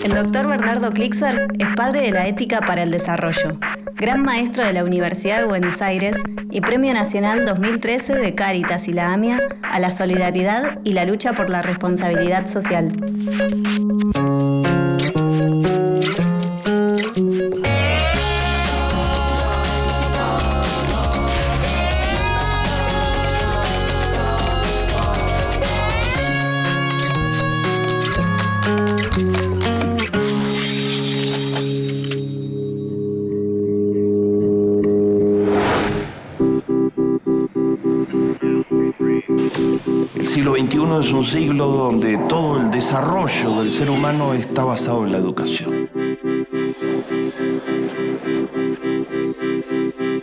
El doctor Bernardo Klicksberg es padre de la ética para el desarrollo, gran maestro de la Universidad de Buenos Aires y Premio Nacional 2013 de Cáritas y la AMIA a la solidaridad y la lucha por la responsabilidad social. El siglo XXI es un siglo donde todo el desarrollo del ser humano está basado en la educación.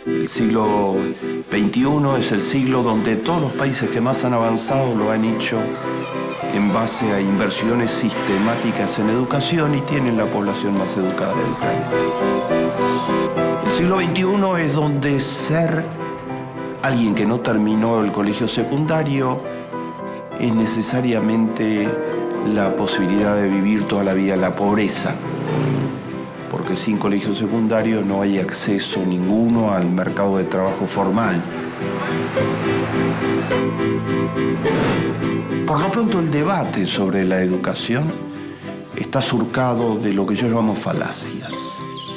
El siglo XXI es el siglo donde todos los países que más han avanzado lo han hecho en base a inversiones sistemáticas en educación y tienen la población más educada del planeta. El siglo XXI es donde ser alguien que no terminó el colegio secundario es necesariamente la posibilidad de vivir toda la vida en la pobreza, porque sin colegio secundario no hay acceso ninguno al mercado de trabajo formal. Por lo pronto, el debate sobre la educación está surcado de lo que yo llamo falacias.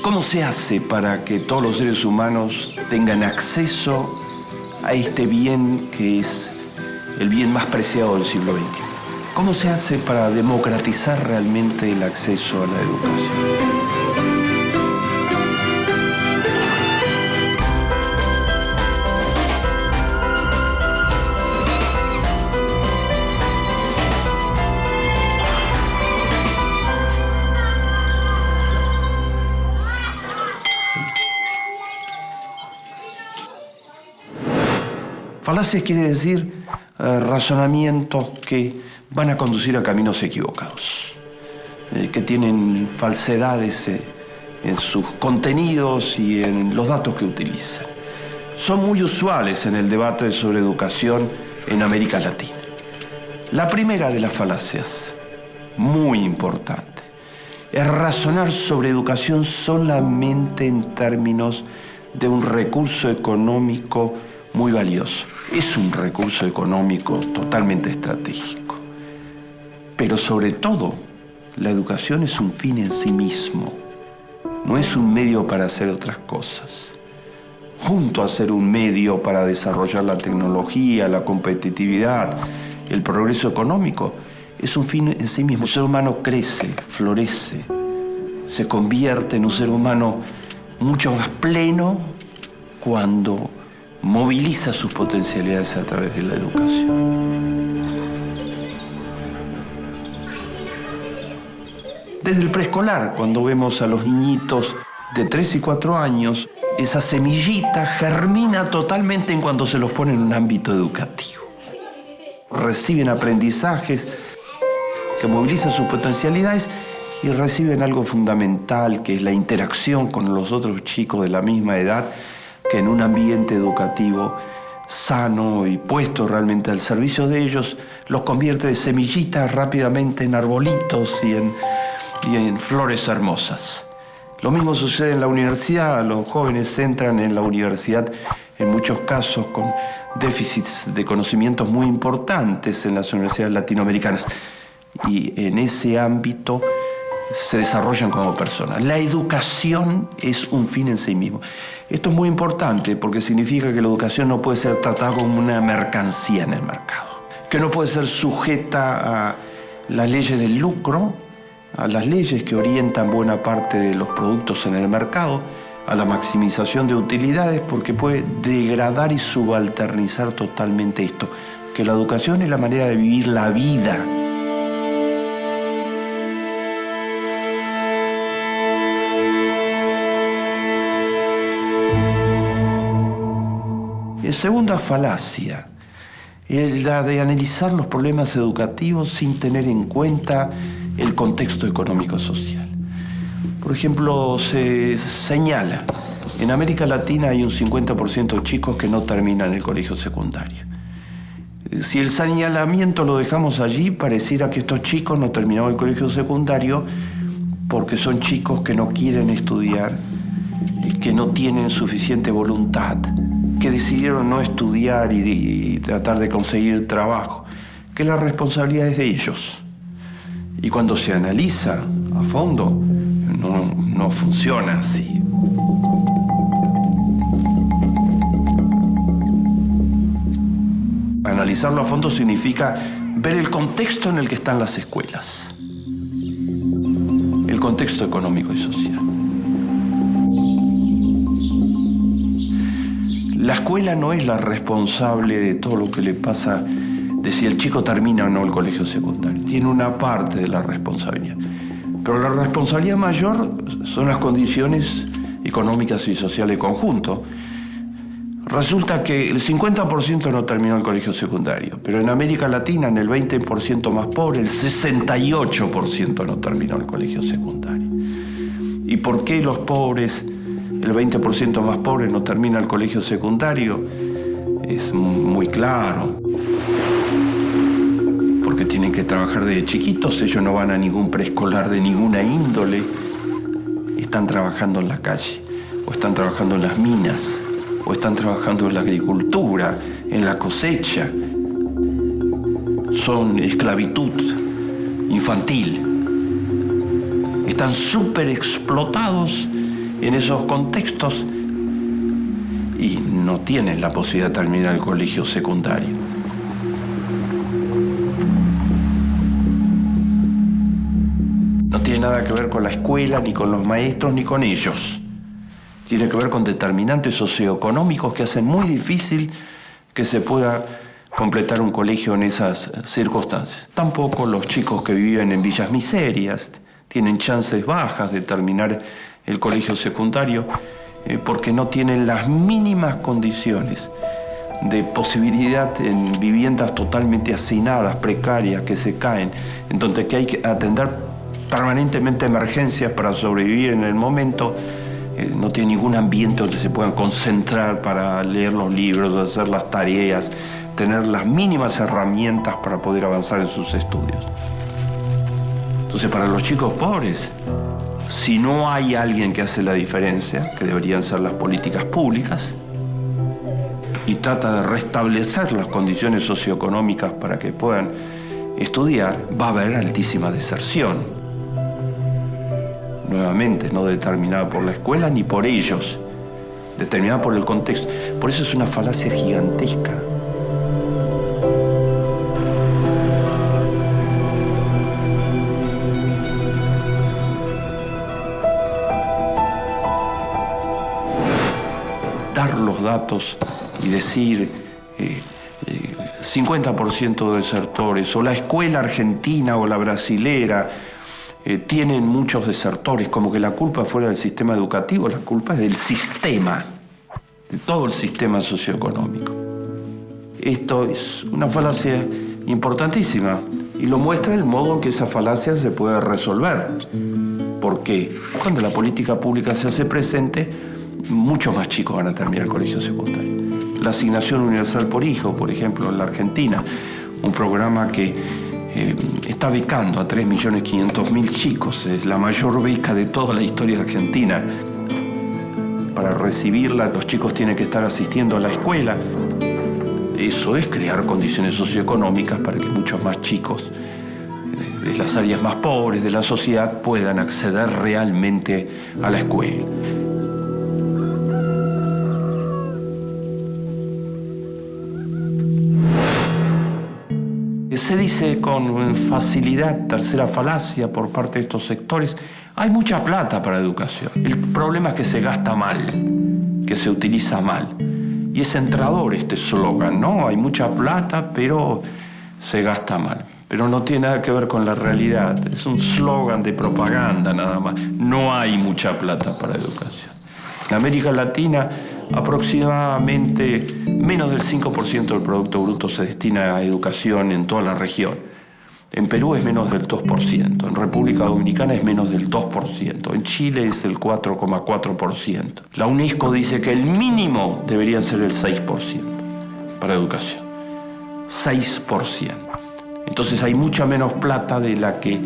¿Cómo se hace para que todos los seres humanos tengan acceso a este bien que es el bien más preciado del siglo XXI? ¿Cómo se hace para democratizar realmente el acceso a la educación? Falacias quiere decir razonamientos que van a conducir a caminos equivocados, que tienen falsedades en sus contenidos y en los datos que utilizan. Son muy usuales en el debate sobre educación en América Latina. La primera de las falacias, muy importante, es razonar sobre educación solamente en términos de un recurso económico muy valioso. Es un recurso económico totalmente estratégico. Pero sobre todo, la educación es un fin en sí mismo. No es un medio para hacer otras cosas. Junto a ser un medio para desarrollar la tecnología, la competitividad, el progreso económico, es un fin en sí mismo. El ser humano crece, florece, se convierte en un ser humano mucho más pleno cuando moviliza sus potencialidades a través de la educación. Desde el preescolar, cuando vemos a los niñitos de 3 y 4 años, esa semillita germina totalmente en cuanto se los pone en un ámbito educativo. Reciben aprendizajes que movilizan sus potencialidades y reciben algo fundamental, que es la interacción con los otros chicos de la misma edad, que en un ambiente educativo sano y puesto realmente al servicio de ellos, los convierte de semillitas rápidamente en arbolitos y en flores hermosas. Lo mismo sucede en la universidad. Los jóvenes entran en la universidad en muchos casos con déficits de conocimientos muy importantes en las universidades latinoamericanas y en ese ámbito se desarrollan como personas. La educación es un fin en sí mismo. Esto es muy importante porque significa que la educación no puede ser tratada como una mercancía en el mercado, que no puede ser sujeta a las leyes del lucro, a las leyes que orientan buena parte de los productos en el mercado, a la maximización de utilidades, porque puede degradar y subalternizar totalmente esto, que la educación es la manera de vivir la vida. Segunda falacia es la de analizar los problemas educativos sin tener en cuenta el contexto económico-social. Por ejemplo, se señala, en América Latina hay un 50% de chicos que no terminan el colegio secundario. Si el señalamiento lo dejamos allí, pareciera que estos chicos no terminaron el colegio secundario porque son chicos que no quieren estudiar, que no tienen suficiente voluntad, que decidieron no estudiar y tratar de conseguir trabajo, que la responsabilidad es de ellos. Y cuando se analiza a fondo, no funciona así. Analizarlo a fondo significa ver el contexto en el que están las escuelas, el contexto económico y social. La escuela no es la responsable de todo lo que le pasa, de si el chico termina o no el colegio secundario. Tiene una parte de la responsabilidad. Pero la responsabilidad mayor son las condiciones económicas y sociales de conjunto. Resulta que el 50% no terminó el colegio secundario, pero en América Latina, en el 20% más pobre, el 68% no terminó el colegio secundario. ¿Y por qué los pobres, el 20% más pobre, no termina el colegio secundario? Es muy claro. Porque tienen que trabajar desde chiquitos, ellos no van a ningún preescolar de ninguna índole, están trabajando en la calle, o están trabajando en las minas, o están trabajando en la agricultura, en la cosecha. Son esclavitud infantil. Están súper explotados en esos contextos y no tienen la posibilidad de terminar el colegio secundario. No tiene nada que ver con la escuela, ni con los maestros, ni con ellos. Tiene que ver con determinantes socioeconómicos que hacen muy difícil que se pueda completar un colegio en esas circunstancias. Tampoco los chicos que viven en villas miserias tienen chances bajas de terminar el colegio secundario porque no tienen las mínimas condiciones de posibilidad en viviendas totalmente hacinadas, precarias, que se caen, en donde que hay que atender permanentemente emergencias para sobrevivir en el momento. No tiene ningún ambiente donde se puedan concentrar para leer los libros, hacer las tareas, tener las mínimas herramientas para poder avanzar en sus estudios. Entonces, para los chicos pobres, si no hay alguien que hace la diferencia, que deberían ser las políticas públicas, y trata de restablecer las condiciones socioeconómicas para que puedan estudiar, va a haber altísima deserción. Nuevamente, no determinada por la escuela ni por ellos, determinada por el contexto. Por eso es una falacia gigantesca. Dar los datos y decir 50% de desertores, o la escuela argentina o la brasilera, tienen muchos desertores, como que la culpa fuera del sistema educativo. La culpa es del sistema, de todo el sistema socioeconómico. Esto es una falacia importantísima y lo muestra el modo en que esa falacia se puede resolver. Porque cuando la política pública se hace presente, muchos más chicos van a terminar el colegio secundario. La asignación universal por hijo, por ejemplo, en la Argentina, un programa que está becando a 3.500.000 chicos. Es la mayor beca de toda la historia argentina. Para recibirla, los chicos tienen que estar asistiendo a la escuela. Eso es crear condiciones socioeconómicas para que muchos más chicos de las áreas más pobres de la sociedad puedan acceder realmente a la escuela. Se dice con facilidad, tercera falacia por parte de estos sectores, hay mucha plata para educación. El problema es que se gasta mal, que se utiliza mal. Y es entrador este eslogan, ¿no? Hay mucha plata, pero se gasta mal. Pero no tiene nada que ver con la realidad. Es un eslogan de propaganda nada más. No hay mucha plata para educación. En América Latina, aproximadamente menos del 5% del Producto Bruto se destina a educación en toda la región. En Perú es menos del 2%, en República Dominicana es menos del 2%, en Chile es el 4,4%. La UNESCO dice que el mínimo debería ser el 6% para educación. 6%. Entonces hay mucha menos plata de la que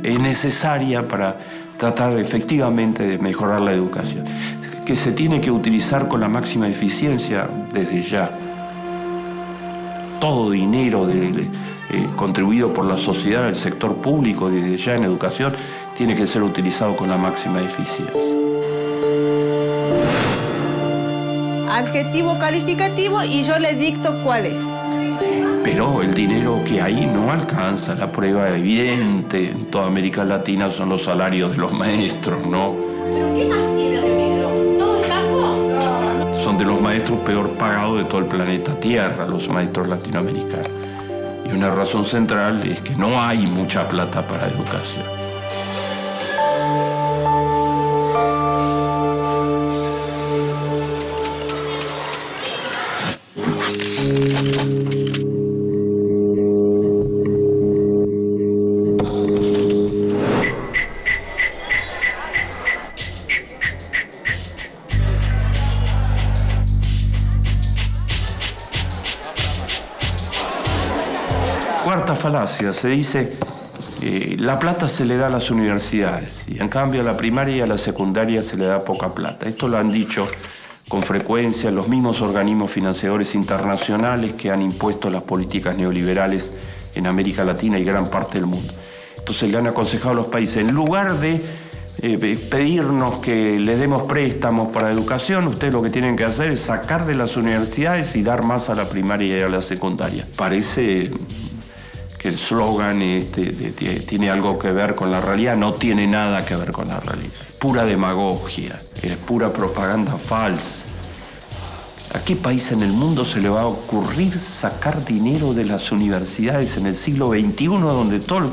es necesaria para tratar efectivamente de mejorar la educación, que se tiene que utilizar con la máxima eficiencia desde ya. Todo dinero contribuido por la sociedad, el sector público, desde ya en educación, tiene que ser utilizado con la máxima eficiencia. Adjetivo calificativo y yo le dicto cuál es. Pero el dinero que hay no alcanza. La prueba evidente en toda América Latina son los salarios de los maestros, ¿no? ¿Pero qué más tiene Remigro? ¿Todo el campo? Son de los maestros peor pagados de todo el planeta Tierra, los maestros latinoamericanos. Y una razón central es que no hay mucha plata para educación. Cuarta falacia, se dice la plata se le da a las universidades y en cambio a la primaria y a la secundaria se le da poca plata. Esto lo han dicho con frecuencia los mismos organismos financiadores internacionales que han impuesto las políticas neoliberales en América Latina y gran parte del mundo. Entonces le han aconsejado a los países, en lugar de pedirnos que les demos préstamos para educación, ustedes lo que tienen que hacer es sacar de las universidades y dar más a la primaria y a la secundaria. Parece que el slogan tiene algo que ver con la realidad, no tiene nada que ver con la realidad. Es pura demagogia, es pura propaganda falsa. ¿A qué país en el mundo se le va a ocurrir sacar dinero de las universidades en el siglo XXI, donde todo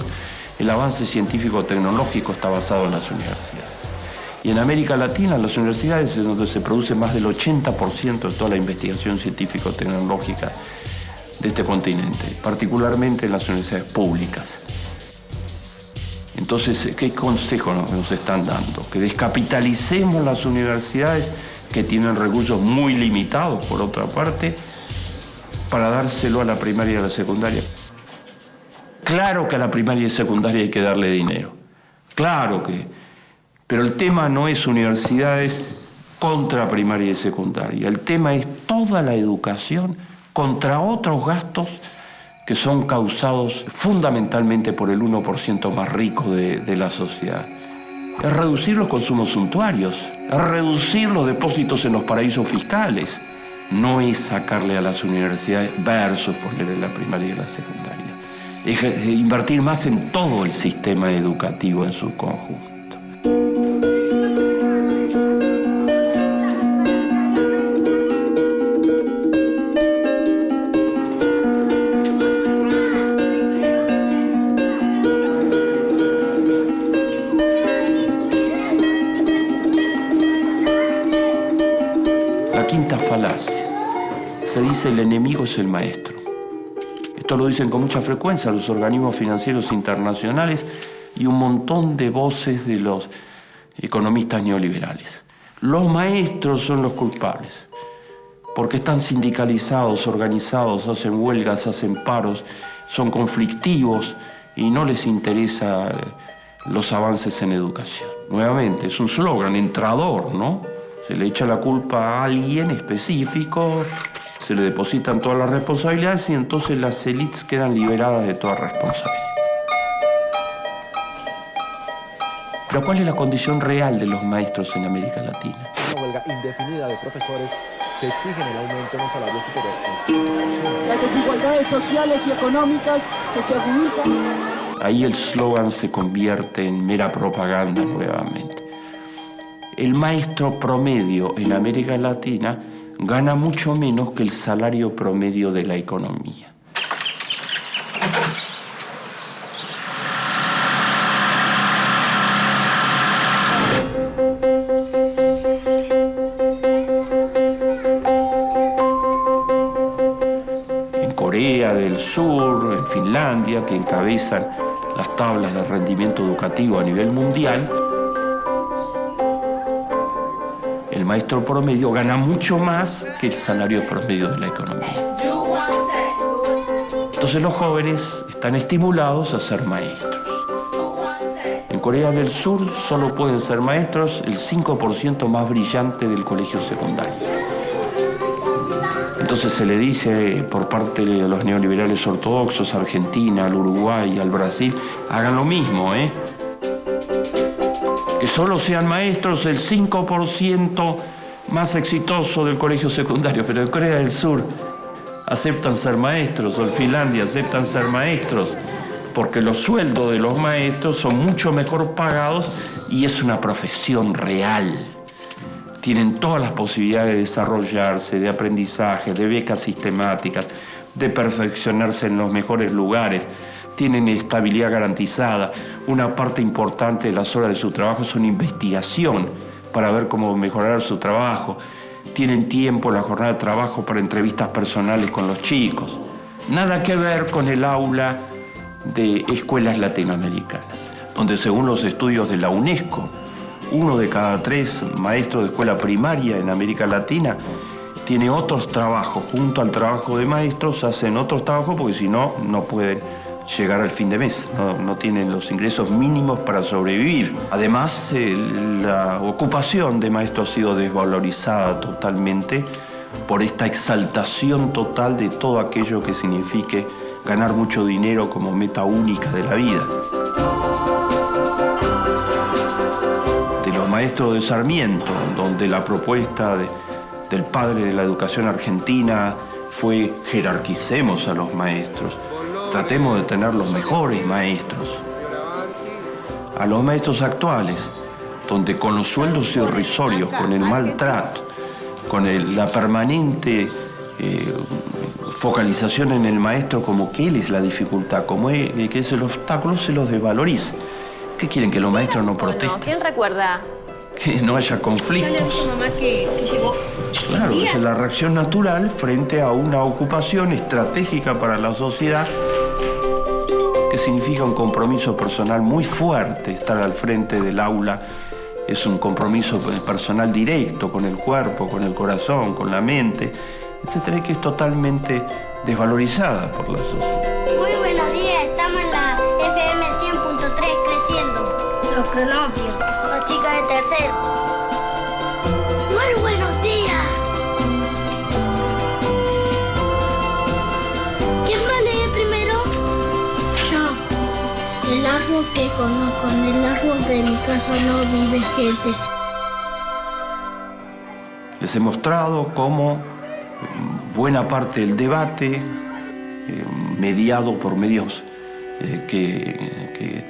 el avance científico-tecnológico está basado en las universidades? Y en América Latina, las universidades es donde se produce más del 80% de toda la investigación científico-tecnológica de este continente, particularmente en las universidades públicas. Entonces, ¿qué consejo nos están dando? Que descapitalicemos las universidades que tienen recursos muy limitados, por otra parte, para dárselo a la primaria y a la secundaria. Claro que a la primaria y secundaria hay que darle dinero, claro que, pero el tema no es universidades contra primaria y secundaria, el tema es toda la educación contra otros gastos que son causados fundamentalmente por el 1% más rico de la sociedad. Es reducir los consumos suntuarios, es reducir los depósitos en los paraísos fiscales. No es sacarle a las universidades versus ponerle la primaria y la secundaria. Es invertir más en todo el sistema educativo en su conjunto. Quinta falacia. Se dice el enemigo es el maestro. Esto lo dicen con mucha frecuencia los organismos financieros internacionales y un montón de voces de los economistas neoliberales. Los maestros son los culpables, porque están sindicalizados, organizados, hacen huelgas, hacen paros, son conflictivos y no les interesa los avances en educación. Nuevamente, es un slogan entrador, ¿no? Se le echa la culpa a alguien específico, se le depositan todas las responsabilidades y entonces las élites quedan liberadas de toda responsabilidad. Pero ¿cuál es la condición real de los maestros en América Latina? Una huelga indefinida de profesores que exigen el aumento en los salarios superior al 5%. Las desigualdades sociales y económicas que se agudizan. Ahí el slogan se convierte en mera propaganda nuevamente. El maestro promedio en América Latina gana mucho menos que el salario promedio de la economía. En Corea del Sur, en Finlandia, que encabezan las tablas de rendimiento educativo a nivel mundial, el maestro promedio gana mucho más que el salario promedio de la economía. Entonces los jóvenes están estimulados a ser maestros. En Corea del Sur solo pueden ser maestros el 5% más brillante del colegio secundario. Entonces se le dice por parte de los neoliberales ortodoxos, a Argentina, al Uruguay, al Brasil, hagan lo mismo, que solo sean maestros el 5% más exitoso del colegio secundario. Pero en Corea del Sur aceptan ser maestros, o en Finlandia aceptan ser maestros, porque los sueldos de los maestros son mucho mejor pagados y es una profesión real. Tienen todas las posibilidades de desarrollarse, de aprendizaje, de becas sistemáticas, de perfeccionarse en los mejores lugares. Tienen estabilidad garantizada. Una parte importante de las horas de su trabajo son investigación para ver cómo mejorar su trabajo. Tienen tiempo en la jornada de trabajo para entrevistas personales con los chicos. Nada que ver con el aula de escuelas latinoamericanas, donde según los estudios de la UNESCO, 1 de cada 3 maestros de escuela primaria en América Latina tiene otros trabajos. Junto al trabajo de maestros hacen otros trabajos porque si no, no pueden llegar al fin de mes, no tienen los ingresos mínimos para sobrevivir. Además, la ocupación de maestro ha sido desvalorizada totalmente por esta exaltación total de todo aquello que signifique ganar mucho dinero como meta única de la vida. De los maestros de Sarmiento, donde la propuesta del padre de la educación argentina fue jerarquicemos a los maestros, tratemos de tener los mejores maestros. A los maestros actuales, donde con los sueldos irrisorios, con el maltrato, con la permanente focalización en el maestro como que él es la dificultad, como que es el obstáculo, se los desvaloriza. ¿Qué quieren? ¿Que los maestros no protesten? ¿Quién recuerda? Que no haya conflictos. Claro, esa es la reacción natural frente a una ocupación estratégica para la sociedad que significa un compromiso personal muy fuerte. Estar al frente del aula es un compromiso personal directo con el cuerpo, con el corazón, con la mente, etcétera, que es totalmente desvalorizada por la sociedad. Muy buenos días, estamos en la FM 100.3 creciendo. Los cronopios, las chicas de tercero. Muy buenos días. ¿Quién va a leer primero? Yo. El árbol que conozco, en el árbol de mi casa no vive gente. Les he mostrado cómo buena parte del debate, mediado por medios que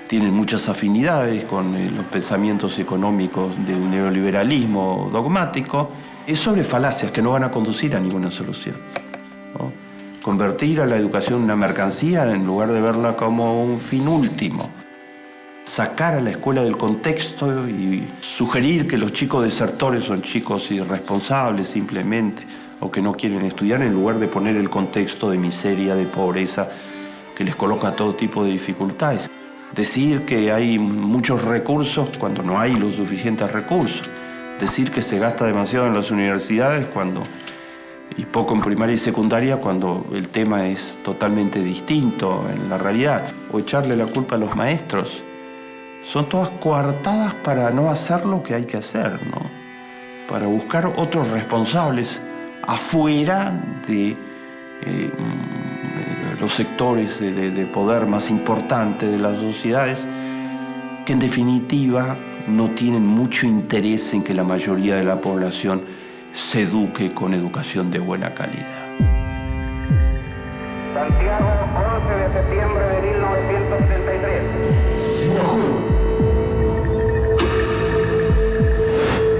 tienen muchas afinidades con los pensamientos económicos del neoliberalismo dogmático, es sobre falacias que no van a conducir a ninguna solución, ¿no? Convertir a la educación en una mercancía en lugar de verla como un fin último. Sacar a la escuela del contexto y sugerir que los chicos desertores son chicos irresponsables simplemente, o que no quieren estudiar, en lugar de poner el contexto de miseria, de pobreza, que les coloca todo tipo de dificultades. Decir que hay muchos recursos cuando no hay los suficientes recursos. Decir que se gasta demasiado en las universidades y poco en primaria y secundaria cuando el tema es totalmente distinto en la realidad. O echarle la culpa a los maestros. Son todas coartadas para no hacer lo que hay que hacer, ¿no? Para buscar otros responsables afuera de los sectores de poder más importantes de las sociedades, que en definitiva no tienen mucho interés en que la mayoría de la población se eduque con educación de buena calidad. Santiago, 11 de septiembre de 1973.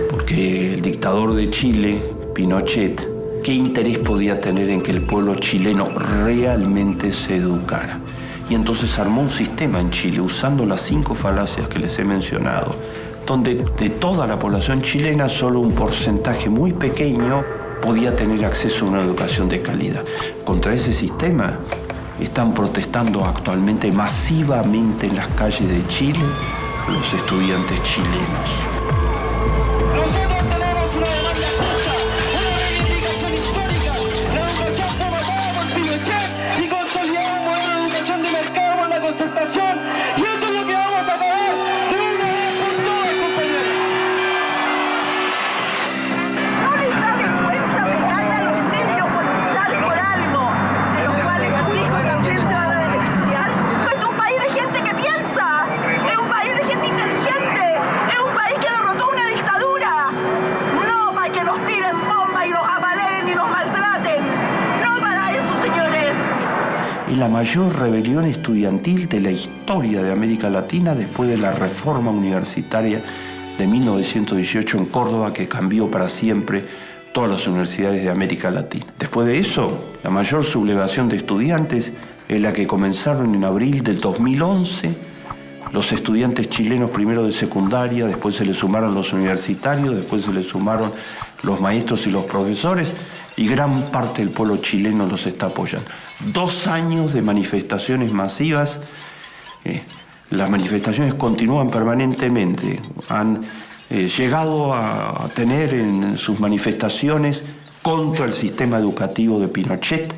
Porque el dictador de Chile, Pinochet, ¿qué interés podía tener en que el pueblo chileno realmente se educara? Y entonces armó un sistema en Chile, usando las 5 falacias que les he mencionado, donde de toda la población chilena solo un porcentaje muy pequeño podía tener acceso a una educación de calidad. Contra ese sistema están protestando actualmente masivamente en las calles de Chile los estudiantes chilenos. Nosotros tenemos una demanda justa, una reivindicación histórica. La educación fue matada por Pinochet y consolidada la mayor rebelión estudiantil de la historia de América Latina después de la reforma universitaria de 1918 en Córdoba, que cambió para siempre todas las universidades de América Latina. Después de eso, la mayor sublevación de estudiantes es la que comenzaron en abril del 2011, los estudiantes chilenos primero de secundaria, después se les sumaron los universitarios, después se les sumaron los maestros y los profesores, y gran parte del pueblo chileno los está apoyando. 2 años de manifestaciones masivas, las manifestaciones continúan permanentemente, han llegado a tener en sus manifestaciones contra el sistema educativo de Pinochet,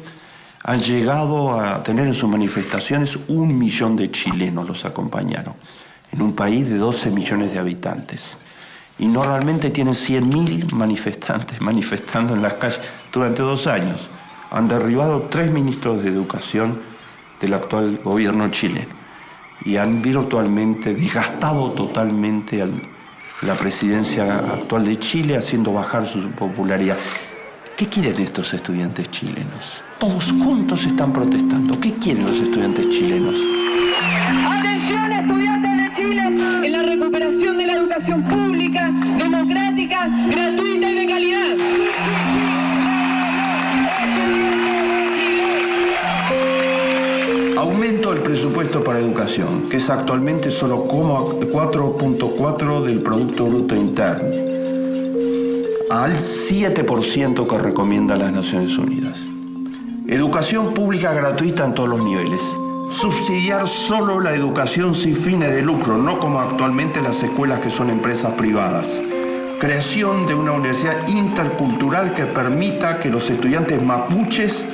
han llegado a tener en sus manifestaciones 1 millón de chilenos los acompañaron, en un país de 12 millones de habitantes. Y normalmente tienen 100.000 manifestantes manifestando en las calles durante 2 años. Han derribado 3 ministros de educación del actual gobierno chileno y han virtualmente desgastado totalmente a la presidencia actual de Chile, haciendo bajar su popularidad. ¿Qué quieren estos estudiantes chilenos? Todos juntos están protestando. ¿Qué quieren los estudiantes chilenos? ¡Atención, estudiantes de Chile! En la recuperación de la educación pública, democrática, gratuita y de calidad. Aumento del presupuesto para educación, que es actualmente solo 4.4 del Producto Bruto Interno, al 7% que recomienda las Naciones Unidas. Educación pública gratuita en todos los niveles. Subsidiar solo la educación sin fines de lucro, no como actualmente las escuelas que son empresas privadas. Creación de una universidad intercultural que permita que los estudiantes mapuches,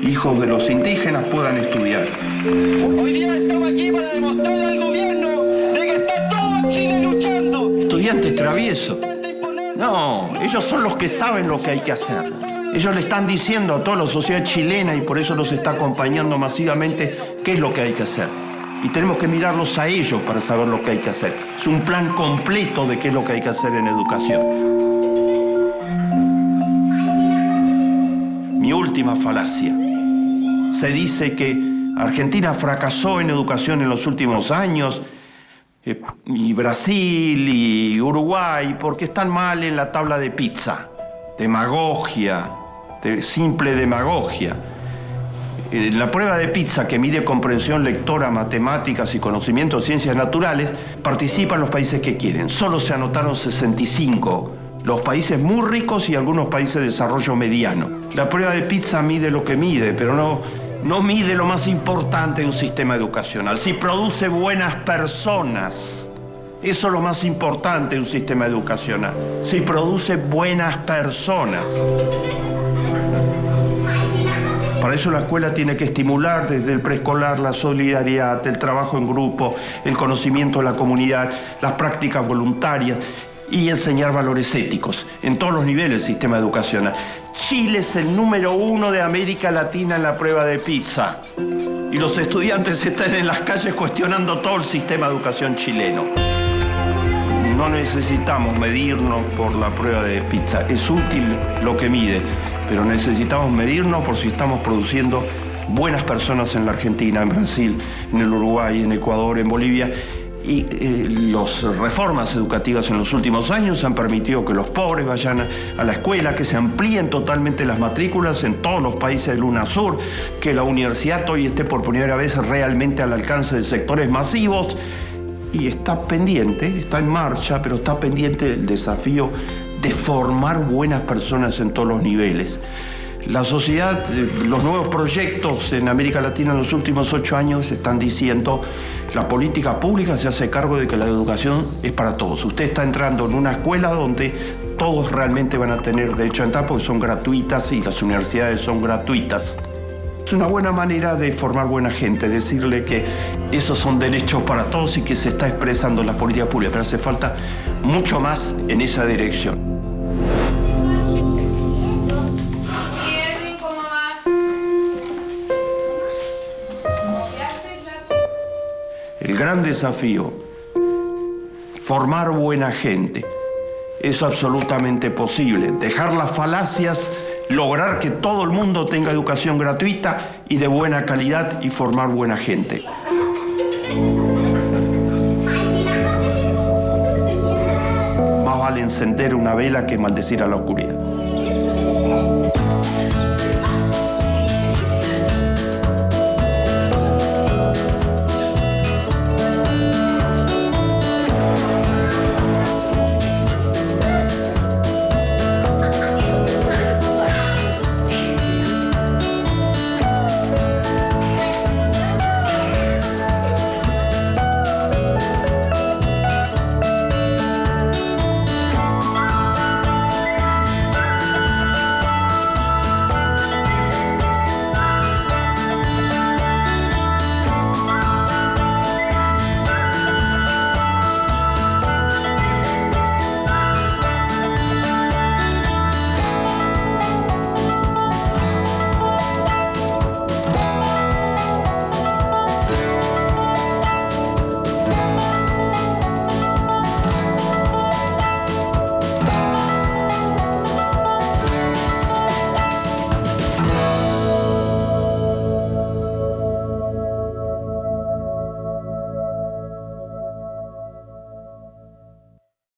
hijos de los indígenas, puedan estudiar. Hoy día estamos aquí para demostrarle al gobierno de que está todo Chile luchando. Estudiantes traviesos. No, ellos son los que saben lo que hay que hacer. Ellos le están diciendo a toda la sociedad chilena, y por eso los está acompañando masivamente, qué es lo que hay que hacer. Y tenemos que mirarlos a ellos para saber lo que hay que hacer. Es un plan completo de qué es lo que hay que hacer en educación. Mi última falacia. Se dice que Argentina fracasó en educación en los últimos años, y Brasil y Uruguay, porque están mal en la tabla de pizza. Demagogia, simple demagogia. En la prueba de pizza, que mide comprensión lectora, matemáticas y conocimientos de ciencias naturales, participan los países que quieren. Solo se anotaron 65. Los países muy ricos y algunos países de desarrollo mediano. La prueba de pizza mide lo que mide, pero no mide lo más importante de un sistema educacional. Si produce buenas personas. Eso es lo más importante de un sistema educacional. Si produce buenas personas. Para eso la escuela tiene que estimular desde el preescolar la solidaridad, el trabajo en grupo, el conocimiento de la comunidad, las prácticas voluntarias y enseñar valores éticos en todos los niveles del sistema educacional. Chile es el número 1 de América Latina en la prueba de pizza. Y los estudiantes están en las calles cuestionando todo el sistema de educación chileno. No necesitamos medirnos por la prueba de pizza. Es útil lo que mide, pero necesitamos medirnos por si estamos produciendo buenas personas en la Argentina, en Brasil, en el Uruguay, en Ecuador, en Bolivia. Y las reformas educativas en los últimos años han permitido que los pobres vayan a la escuela, que se amplíen totalmente las matrículas en todos los países del UNASUR, que la universidad hoy esté por primera vez realmente al alcance de sectores masivos. Y está pendiente, está en marcha, pero está pendiente el desafío de formar buenas personas en todos los niveles. La sociedad, los nuevos proyectos en América Latina en los últimos 8 años están diciendo la política pública se hace cargo de que la educación es para todos. Usted está entrando en una escuela donde todos realmente van a tener derecho a entrar porque son gratuitas y las universidades son gratuitas. Es una buena manera de formar buena gente, decirle que esos son derechos para todos y que se está expresando en la política pública, pero hace falta mucho más en esa dirección. ¿Cómo vas? El gran desafío, formar buena gente, es absolutamente posible. Dejar las falacias lograr que todo el mundo tenga educación gratuita y de buena calidad y formar buena gente. Más vale encender una vela que maldecir a la oscuridad.